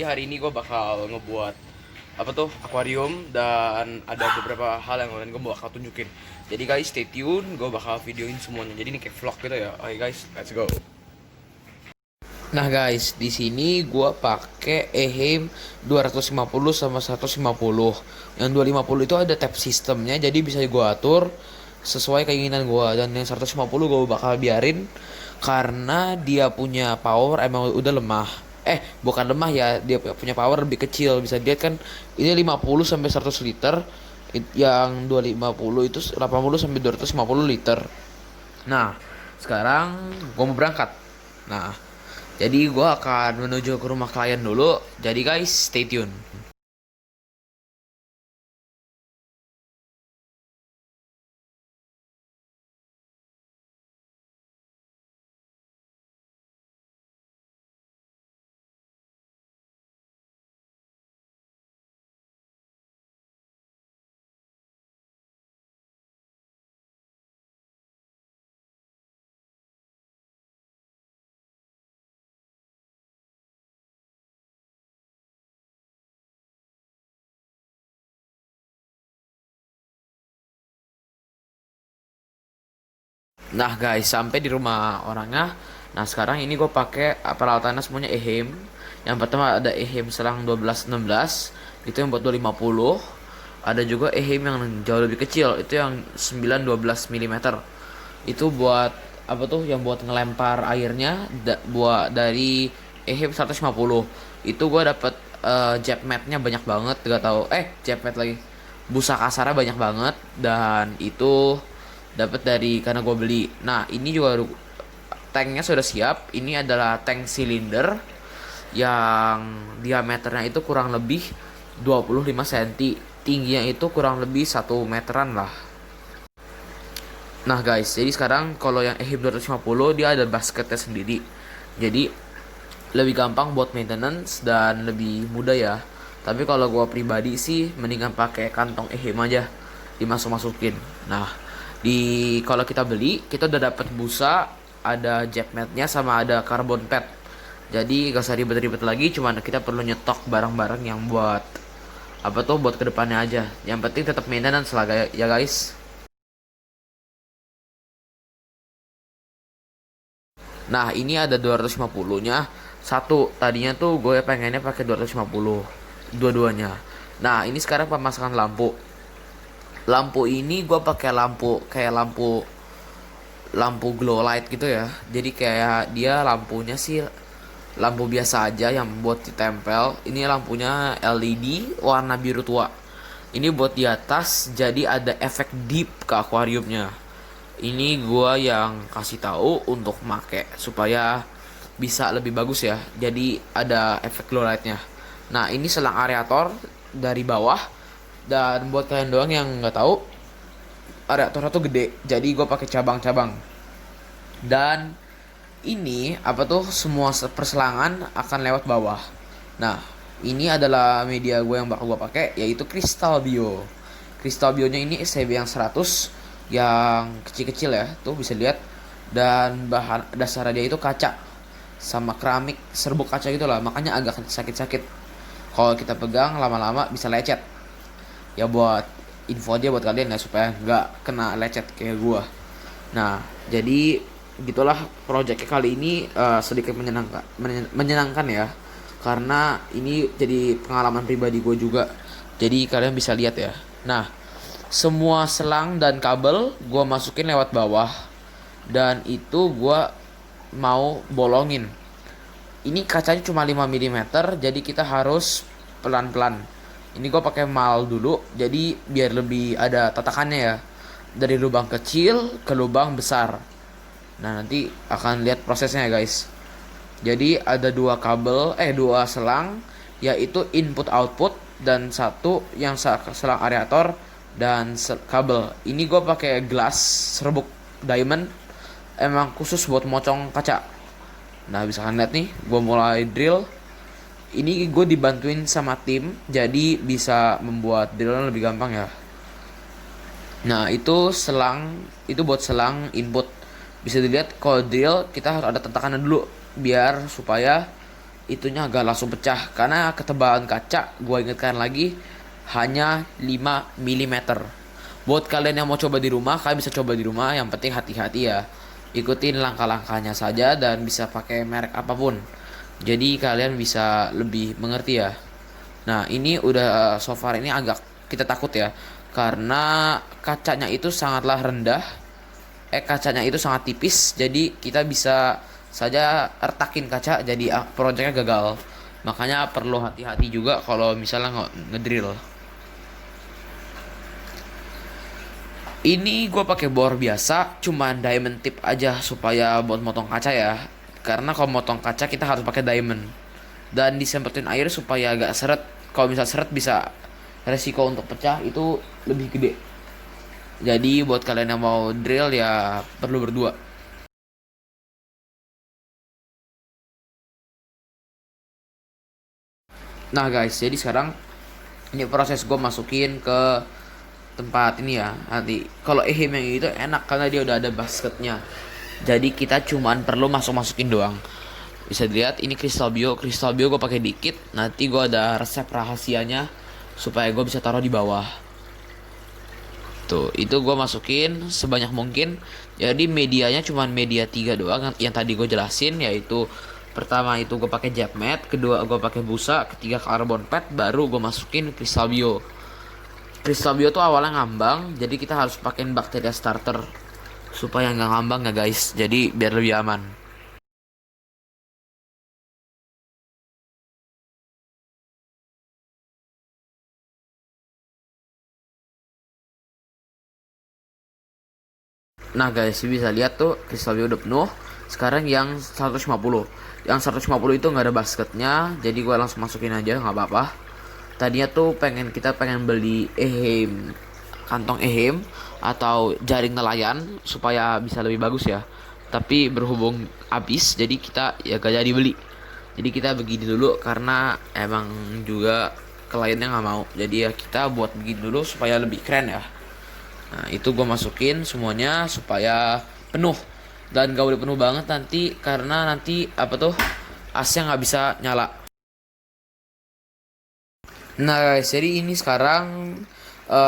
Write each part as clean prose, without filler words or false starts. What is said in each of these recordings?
Jadi hari ini gue bakal ngebuat apa tuh akuarium dan ada beberapa hal yang lain gue bakal tunjukin. Jadi guys stay tune, gue bakal videoin semuanya. Jadi ini kayak vlog gitu ya. Oke guys, let's go. Nah guys, di sini gua pakai eHeim 250 sama 150. Yang 250 itu ada tap sistemnya, jadi bisa gua atur sesuai keinginan gua. Dan yang 150 gua bakal biarin karena dia punya power emang udah lemah. Bukan lemah ya, dia punya power lebih kecil. Bisa dilihat kan ini 50 sampai 100 liter. Yang 250 itu 80 sampai 250 liter. Nah, sekarang gua mau berangkat. Nah, jadi gue akan menuju ke rumah klien dulu. Jadi guys, stay tune. Nah guys, sampai di rumah orangnya. Nah sekarang ini gue pakai peralatannya semuanya eHeim. Yang pertama ada eHeim selang 1216, itu yang buat 250. Ada juga eHeim yang jauh lebih kecil, itu yang 912 mm. Itu buat apa tuh? Yang buat ngelempar airnya buat dari eHeim 150. Itu gue dapet jet matnya banyak banget, gak tahu jet mat lagi, busa kasarnya banyak banget. Dan itu dapat dari karena gue beli. Nah ini juga tanknya sudah siap. Ini adalah tank silinder yang diameternya itu kurang lebih 25 cm, tingginya itu kurang lebih 1 meteran lah. Nah guys, jadi sekarang kalau yang eHeim 250 dia ada basketnya sendiri, jadi lebih gampang buat maintenance dan lebih mudah ya. Tapi kalau gua pribadi sih mendingan pakai kantong eHeim aja, dimasuk-masukin. Nah, kalau kita beli, kita udah dapat busa, ada jack matnya sama ada carbon pad. Jadi gak usah ribet-ribet lagi, cuman kita perlu nyetok barang-barang yang buat apa tuh buat kedepannya aja. Yang penting tetap maintenance lah ya guys. Nah, ini ada 250-nya. Satu, tadinya tuh gue pengennya pakai 250 dua-duanya. Nah, ini sekarang pemasangan lampu. Lampu ini gue pakai lampu kayak lampu glow light gitu ya. Jadi kayak dia lampunya sih lampu biasa aja yang buat ditempel. Ini lampunya LED warna biru tua. Ini buat di atas, jadi ada efek deep ke akuariumnya. Ini gua yang kasih tahu untuk make supaya bisa lebih bagus ya. Jadi ada efek glow lightnya. Nah ini selang aerator dari bawah. Dan buat kalian doang yang nggak tahu, aeratornya tuh gede. Jadi gua pakai cabang-cabang. Dan ini apa tuh semua perselangan akan lewat bawah. Nah ini adalah media gue yang bakal gue pakai, yaitu Crystal Bio. Crystal Bionya ini SCB yang 100, yang kecil-kecil ya, tuh bisa lihat. Dan bahan dasarnya dia itu kaca sama keramik serbuk kaca gitu lah, makanya agak sakit-sakit kalau kita pegang lama-lama, bisa lecet. Ya buat info aja buat kalian ya, supaya nggak kena lecet kayak gua. Nah jadi gitulah project kali ini, sedikit menyenangkan ya, karena ini jadi pengalaman pribadi gue juga. Jadi kalian bisa lihat ya. Nah semua selang dan kabel gue masukin lewat bawah, dan itu gue mau bolongin. Ini kacanya cuma 5 mm, jadi kita harus pelan-pelan. Ini gue pakai mal dulu, jadi biar lebih ada tatakannya ya, dari lubang kecil ke lubang besar. Nah nanti akan lihat prosesnya ya guys. Jadi ada dua selang, yaitu input output, dan satu yang selang aerator dan kabel. Ini gue pakai gelas serbuk diamond, emang khusus buat mocong kaca. Nah bisa kan lihat nih, gue mulai drill. Ini gue dibantuin sama tim, jadi bisa membuat drillnya lebih gampang ya. Nah itu buat selang input. Bisa dilihat kalau drill kita harus ada tentakannya dulu, biar supaya itunya agak langsung pecah karena ketebalan kaca gue ingatkan lagi hanya 5 milimeter. Buat kalian yang mau coba di rumah, kalian bisa coba di rumah, yang penting hati-hati ya. Ikutin langkah-langkahnya saja dan bisa pakai merek apapun. Jadi kalian bisa lebih mengerti ya. Nah, ini udah so far ini agak kita takut ya. Karena kacanya itu sangatlah rendah. Kacanya itu sangat tipis. Jadi kita bisa saja retakin kaca jadi proyeknya gagal. Makanya perlu hati-hati juga kalau misalnya ngedrill. Ini gue pakai bor biasa, cuman diamond tip aja supaya buat motong kaca ya. Karena kalau motong kaca kita harus pakai diamond. Dan disemprotin air supaya agak seret. Kalau misal seret bisa resiko untuk pecah itu lebih gede. Jadi buat kalian yang mau drill ya perlu berdua. Nah guys, jadi sekarang ini proses gue masukin ke tempat ini ya. Nanti kalau ehem yang itu enak karena dia udah ada basketnya. Jadi kita cuman perlu masukin doang. Bisa dilihat ini Crystal Bio gue pakai dikit. Nanti gue ada resep rahasianya supaya gue bisa taruh di bawah. Tuh, itu gue masukin sebanyak mungkin. Jadi medianya cuman media 3 doang yang tadi gue jelasin, yaitu pertama itu gue pakai jet mat, kedua gue pakai busa, ketiga carbon pad, baru gue masukin Crystal Bio. Crystal Bio tuh awalnya ngambang, jadi kita harus pakein Bacteria Starter supaya nggak ngambang ya guys. Jadi biar lebih aman. Nah guys, bisa lihat tuh Crystal Bio udah penuh. Sekarang yang 150. Yang 150 itu nggak ada basketnya, jadi gue langsung masukin aja nggak apa-apa. Tadinya tuh kita pengen beli kantong ehem atau jaring nelayan supaya bisa lebih bagus ya. Tapi berhubung habis, jadi kita ya gak jadi beli. Jadi kita begini dulu karena emang juga kliennya nggak mau. Jadi ya kita buat begini dulu supaya lebih keren ya. Nah, itu gue masukin semuanya supaya penuh. Dan gak boleh penuh banget nanti karena nanti apa tuh asnya nggak bisa nyala. Nah guys, jadi ini sekarang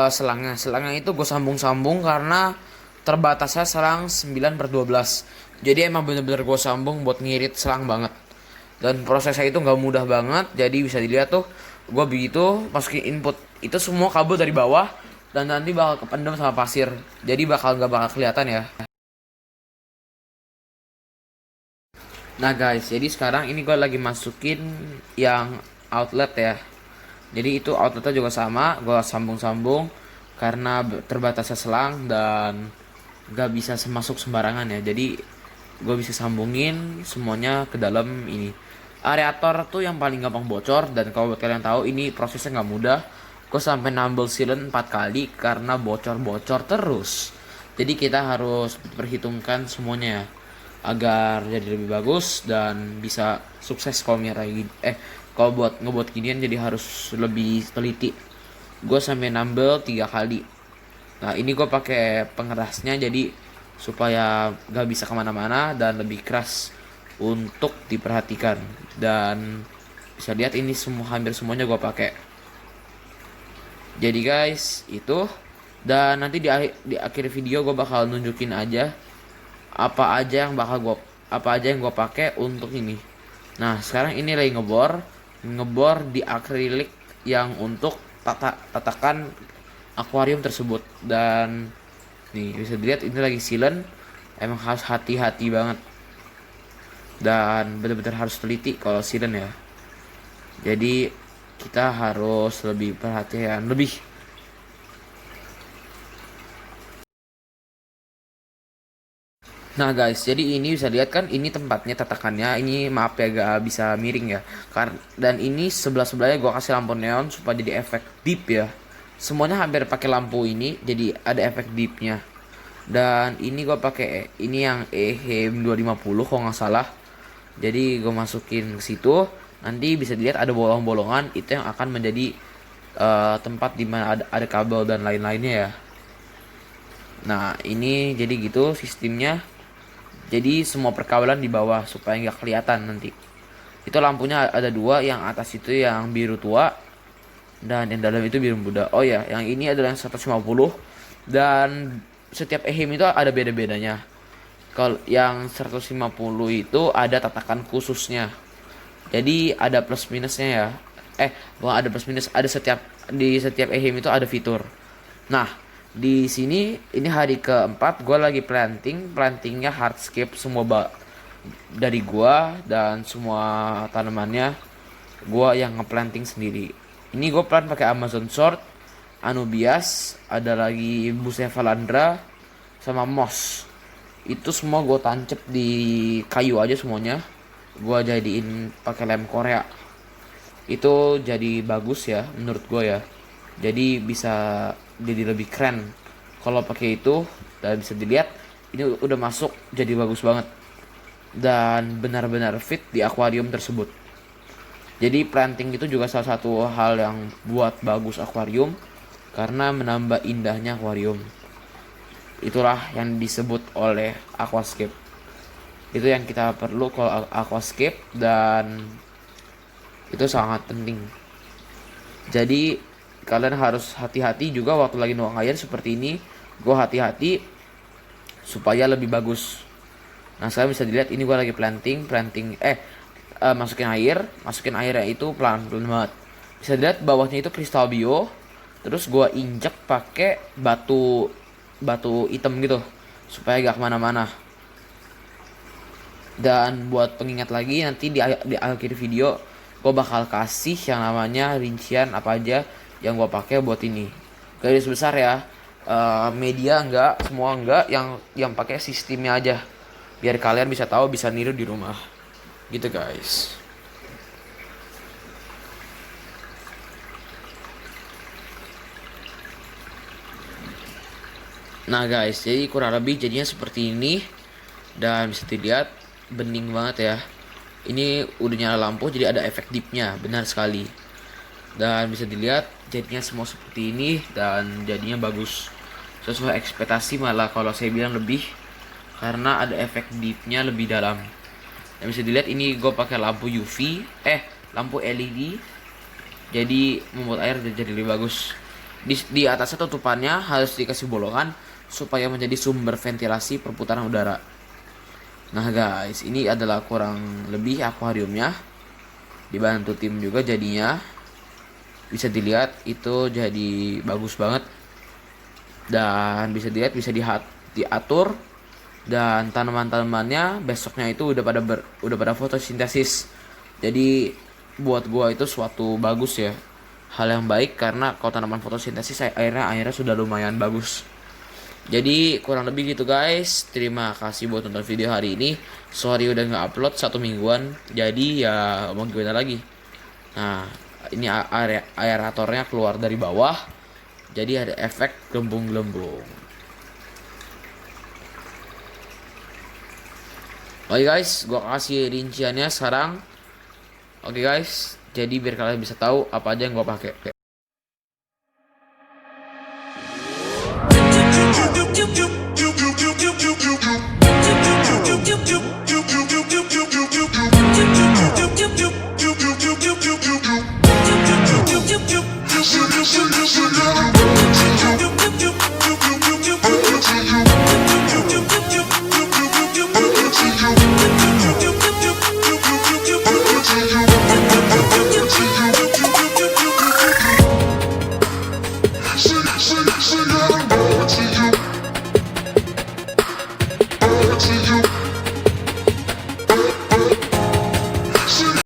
selangnya itu gue sambung-sambung karena terbatasnya selang 9/12. Jadi emang bener-bener gue sambung buat ngirit selang banget. Dan prosesnya itu nggak mudah banget. Jadi bisa dilihat tuh gue begitu masukin input itu semua kabel dari bawah dan nanti bakal kependam sama pasir. Jadi nggak bakal kelihatan ya. Nah guys, jadi sekarang ini gue lagi masukin yang outlet ya. Jadi itu outletnya juga sama, gue sambung-sambung karena terbatasnya selang dan gak bisa masuk sembarangan ya. Jadi gue bisa sambungin semuanya ke dalam ini. Aerator tuh yang paling gampang bocor dan kalau buat kalian tahu ini prosesnya nggak mudah. Gue sampai nambel sealant 4 kali karena bocor-bocor terus. Jadi kita harus perhitungkan semuanya ya, agar jadi lebih bagus dan bisa sukses kalau kalau buat ngebuat ginian jadi harus lebih teliti. Gue sampai nambel 3 kali. Nah ini gue pakai pengerasnya jadi supaya gak bisa kemana-mana dan lebih keras untuk diperhatikan. Dan bisa lihat ini semua hampir semuanya gue pakai. Jadi guys itu, dan nanti di akhir video gue bakal nunjukin aja apa aja yang gue pakai untuk ini. Nah sekarang ini lagi ngebor di akrilik yang untuk tatakan akuarium tersebut. Dan nih bisa dilihat ini lagi sealant, emang harus hati-hati banget dan benar-benar harus teliti kalau sealant ya. Jadi kita harus lebih perhatian lebih. Nah guys, jadi ini bisa lihat kan ini tempatnya tatakannya. Ini maaf ya gak bisa miring ya. Dan ini sebelah-sebelahnya gue kasih lampu neon supaya jadi efek deep ya. Semuanya hampir pakai lampu ini, jadi ada efek deepnya. Dan ini gue pakai ini yang EHM 250 kalau nggak salah. Jadi gue masukin ke situ. Nanti bisa dilihat ada bolong-bolongan, itu yang akan menjadi tempat dimana ada kabel dan lain-lainnya ya. Nah ini jadi gitu sistemnya. Jadi semua perkabelan di bawah supaya nggak kelihatan nanti. Itu lampunya ada dua, yang atas itu yang biru tua dan yang dalam itu biru muda. Oh ya, yang ini adalah yang 150 dan setiap ehim itu ada beda-bedanya. Kalau yang 150 itu ada tatakan khususnya. Jadi ada plus minusnya ya. Bukan ada plus minus, ada di setiap ehim itu ada fitur. Nah, di sini ini hari keempat gue lagi plantingnya hardscape semua dari gua dan semua tanamannya gua yang ngeplanting sendiri. Ini gue plant pakai Amazon Sword, Anubias, ada lagi Bucephalandra sama moss. Itu semua gue tancep di kayu aja semuanya. Gue jadiin pakai lem Korea. Itu jadi bagus ya menurut gue ya. Jadi bisa jadi lebih keren kalau pakai itu. Dan bisa dilihat ini udah masuk jadi bagus banget dan benar-benar fit di akuarium tersebut. Jadi planting itu juga salah satu hal yang buat bagus akuarium karena menambah indahnya akuarium. Itulah yang disebut oleh aquascape. Itu yang kita perlu kalau aquascape dan itu sangat penting. Jadi kalian harus hati-hati juga waktu lagi nuang air seperti ini. Gue hati-hati supaya lebih bagus. Nah, saya bisa dilihat ini gue lagi planting masukin airnya itu pelan-pelan banget. Bisa dilihat bawahnya itu kristal bio. Terus gue injek pakai batu hitam gitu supaya gak kemana-mana. Dan buat pengingat lagi, nanti di akhir video gue bakal kasih yang namanya rincian apa aja yang gue pakai buat ini. Garis besar ya, media enggak, semua enggak, yang pakai sistemnya aja biar kalian bisa tahu, bisa niru di rumah gitu guys. Nah guys, jadi kurang lebih jadinya seperti ini. Dan bisa dilihat bening banget ya. Ini udah nyala lampu jadi ada efek dipnya, benar sekali. Dan bisa dilihat jadinya semua seperti ini dan jadinya bagus. Sesuai ekspektasi malah kalau saya bilang lebih, karena ada efek dipnya lebih dalam. Dan bisa dilihat ini gue pakai lampu lampu LED. Jadi membuat air jadi lebih bagus. Di atasnya tutupannya harus dikasih bolongan supaya menjadi sumber ventilasi perputaran udara. Nah guys, ini adalah kurang lebih akuariumnya. Dibantu tim juga jadinya. Bisa dilihat itu jadi bagus banget. Dan bisa dilihat bisa diatur. Dan tanaman-tanamannya besoknya itu udah pada fotosintesis. Jadi buat gua itu suatu bagus ya. Hal yang baik karena kalau tanaman fotosintesis airnya sudah lumayan bagus. Jadi kurang lebih gitu guys. Terima kasih buat nonton video hari ini. Sorry udah nggak upload 1 mingguan. Jadi ya mau gimana lagi. Nah ini aeratornya keluar dari bawah. Jadi ada efek gelembung-gelembung. Oke guys, gua kasih rinciannya sekarang. Oke guys, jadi biar kalian bisa tahu apa aja yang gua pakai.